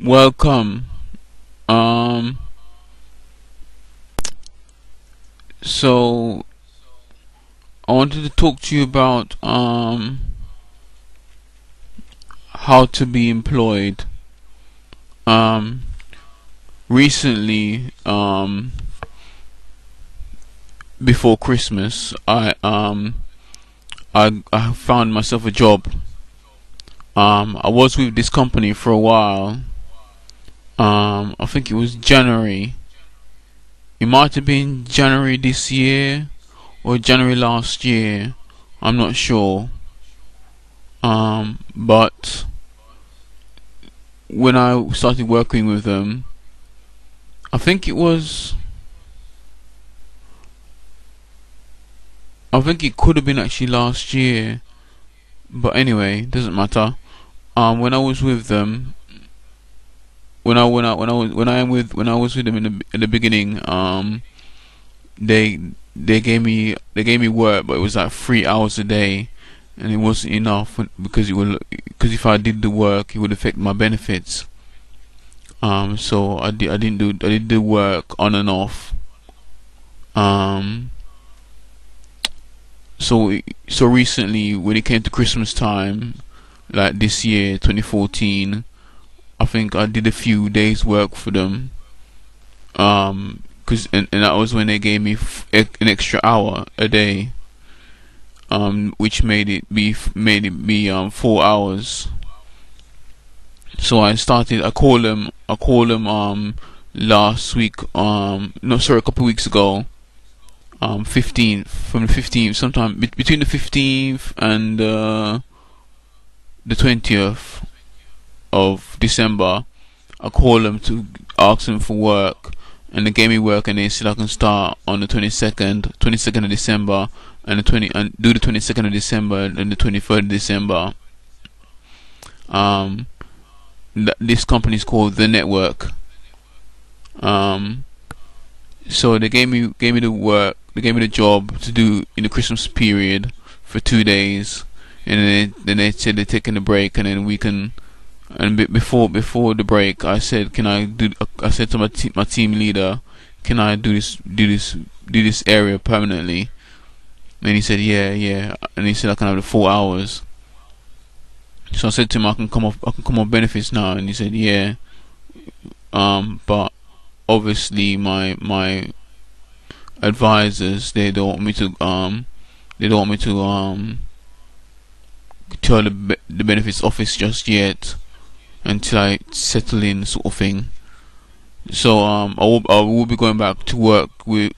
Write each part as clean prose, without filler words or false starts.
Welcome. Um, so I wanted to talk to you about how to be employed. Um, Recently, before Christmas, I found myself a job. I was with this company for a while. I think it was January. It might have been January this year or January last year. I'm not sure. But when I started working with them, I think it was. I think it could have been actually last year. But anyway, doesn't matter. When I was with them, when I was with them in the beginning, they they gave me work, but it was like 3 hours a day, and it wasn't enough because if I did the work, it would affect my benefits. So I did the work on and off. Um, so recently when it came to Christmas time, like this year, 2014, I think I did a few days work for them. And that was when they gave me an extra hour a day. Which made it be 4 hours. So I called them last week, no, sorry, a couple of weeks ago. 15th, from the 15th, sometime between the 15th and the 20th of December. I called them to ask them for work, and they gave me work, and they said I can start on the 22nd of December, and do the 22nd of December and the 23rd of December. Um, this company is called The Network. Um, so they gave me the work. They gave me the job to do in the Christmas period for 2 days, and then they said they're taking a break, and then we can. And before the break, I said, can I do? I said to my team leader, can I do this area permanently? And he said, yeah, yeah. And he said I can have the 4 hours. So I said to him, I can come off benefits now, and he said, yeah. But obviously my advisors, they don't want me to tell the benefits office just yet, until I settle in, sort of thing. So I will be going back to work. I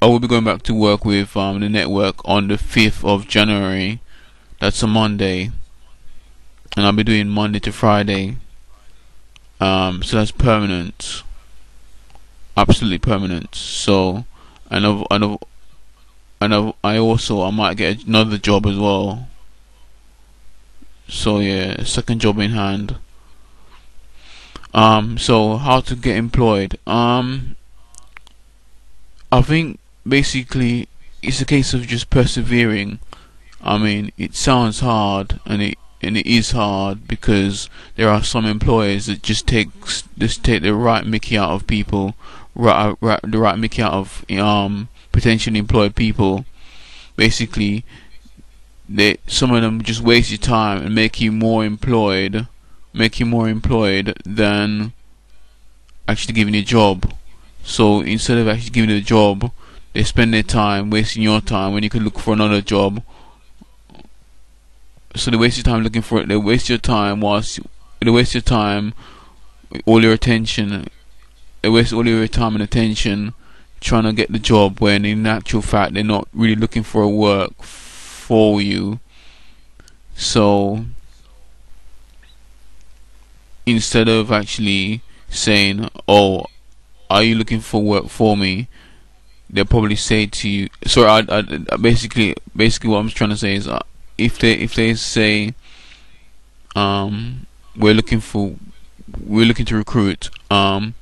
will be going back to work with the network on the 5th of January. That's a Monday, and I'll be doing Monday to Friday. So that's permanent, absolutely permanent. So, and I might get another job as well. So yeah, second job in hand. So how to get employed? I think basically it's a case of just persevering. I mean, it sounds hard, and it is hard, because there are some employers that just take the right Mickey out of people, the right Mickey out of potentially employed people. Basically, some of them just waste your time and make you more employed than actually giving you a job. So instead of actually giving you a job, they spend their time wasting your time when you could look for another job. So they waste your time looking for it. They waste your time they waste your time, all your attention. They waste all your time and attention trying to get the job, when in actual fact they're not really looking for a work for you. So instead of actually saying, "Oh, are you looking for work for me?" they'll probably say to you. Sorry, basically what I'm trying to say is, if they say, we're looking for we're looking to recruit, and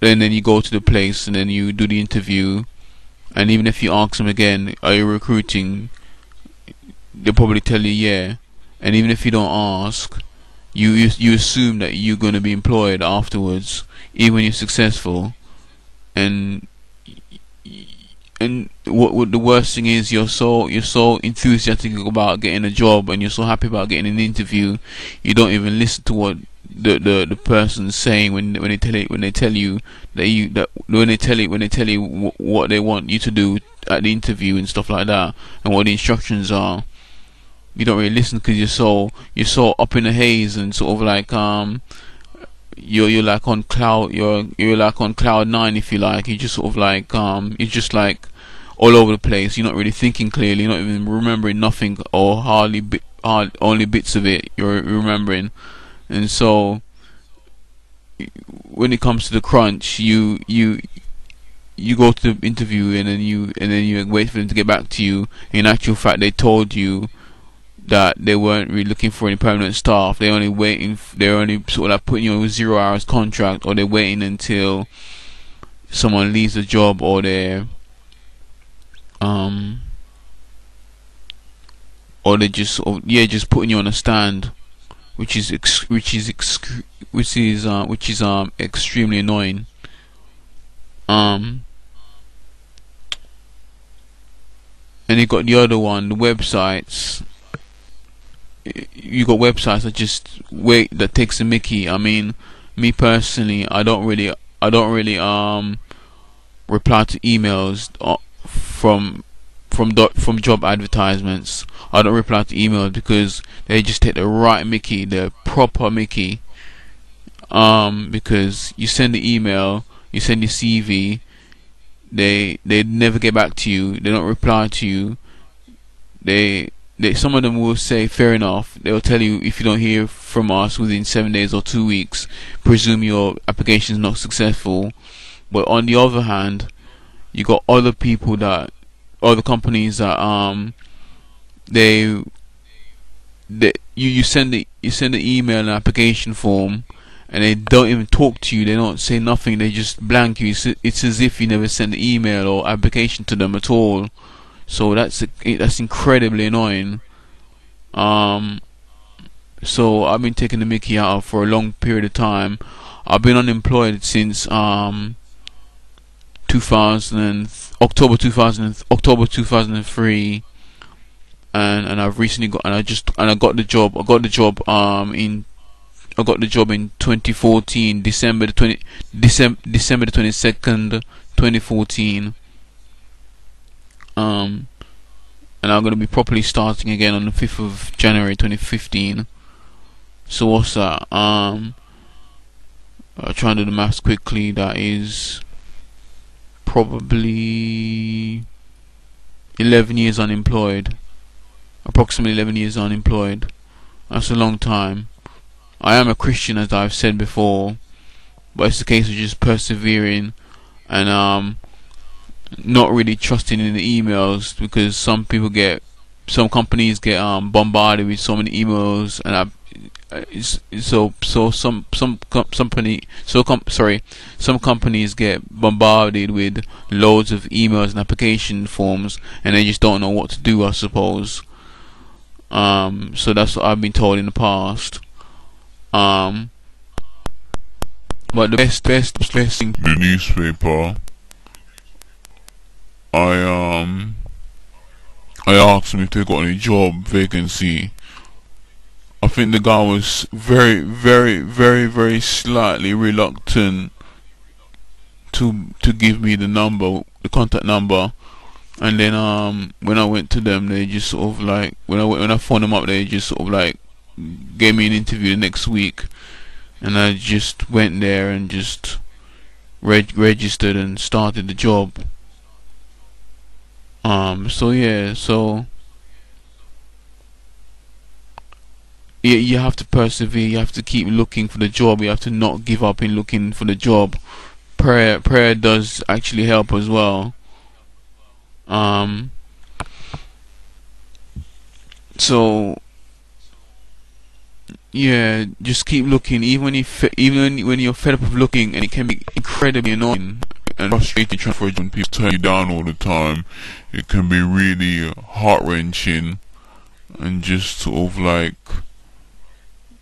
then you go to the place and then you do the interview, and even if you ask them again, are you recruiting, they'll probably tell you yeah. and even if you don't ask, you assume that you're going to be employed afterwards, even when you're successful. And what the worst thing is, you're so enthusiastic about getting a job, and you're so happy about getting an interview, you don't even listen to what the person's saying when they tell you what they want you to do at the interview and stuff like that, and what the instructions are. You don't really listen because you're so up in the haze, and sort of like you're like on cloud you're like on cloud nine, if you like. You're just sort of like you're just like all over the place. You're not really thinking clearly. You're not even remembering nothing, or only bits of it you're remembering. And so when it comes to the crunch, you go to the interview, and then you wait for them to get back to you. In actual fact, they told you that they weren't really looking for any permanent staff. They're only sort of like putting you on a 0 hours contract, or they're waiting until someone leaves the job, or they're just sort of, just putting you on a stand, which is extremely annoying. And you got the other one, the websites. You got websites that takes a mickey. I mean, me personally, I don't really reply to emails from job advertisements. I don't reply to emails because they just take the right mickey, the proper mickey. Because you send the email, you send your CV, they never get back to you. They don't reply to you. Some of them will say fair enough. They'll tell you, if you don't hear from us within 7 days or 2 weeks, presume your application is not successful. But on the other hand, you got other companies that you send the email and application form, and they don't even talk to you. They don't say nothing. They just blank you. It's as if you never sent the email or application to them at all. So that's incredibly annoying. So I've been taking the mickey out for a long period of time. I've been unemployed since October 2003, and I've recently I got the job. I got the job in 2014, December the 22nd, 2014. And I'm going to be properly starting again on the 5th of January 2015. So what's that? I'll try and do the maths quickly. That is probably 11 years unemployed. Approximately 11 years unemployed. That's a long time. I am a Christian, as I've said before, but it's a case of just persevering and not really trusting in the emails, because some companies get bombarded with so many emails, and some companies get bombarded with loads of emails and application forms, and they just don't know what to do, I suppose. So that's what I've been told in the past. But the best thing, the newspaper. I asked him if they got any job vacancy. I think the guy was very, very, very, very slightly reluctant to give me the contact number. And then when I went to them, they just sort of like, when I phoned them up, they just sort of like gave me an interview the next week, and I just went there and just registered and started the job. You have to persevere. You have to keep looking for the job. You have to not give up in looking for the job. Prayer does actually help as well. So yeah, just keep looking, even when you're fed up of looking, and it can be incredibly annoying and frustrating trying for a job when people turn you down all the time. It can be really heart-wrenching. and just sort of like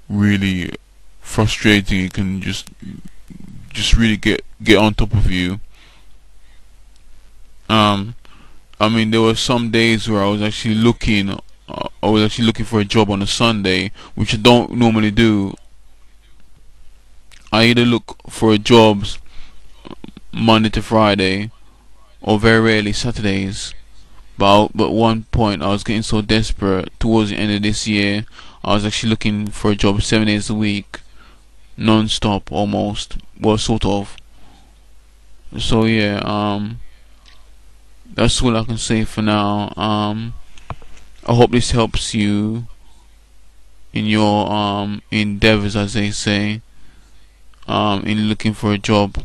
really frustrating. It can just really get on top of you. Um, I mean, there were some days where I was actually looking for a job on a Sunday, which I don't normally do. I either look for jobs Monday to Friday, or very rarely Saturdays. But one point I was getting so desperate towards the end of this year, I was actually looking for a job 7 days a week, non-stop almost. Well, sort of. So yeah, that's all I can say for now. I hope this helps you in your endeavors, as they say, in looking for a job.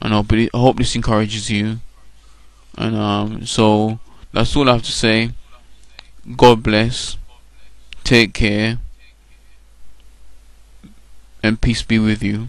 And I hope this encourages you. And so that's all I have to say. God bless. Take care, and peace be with you.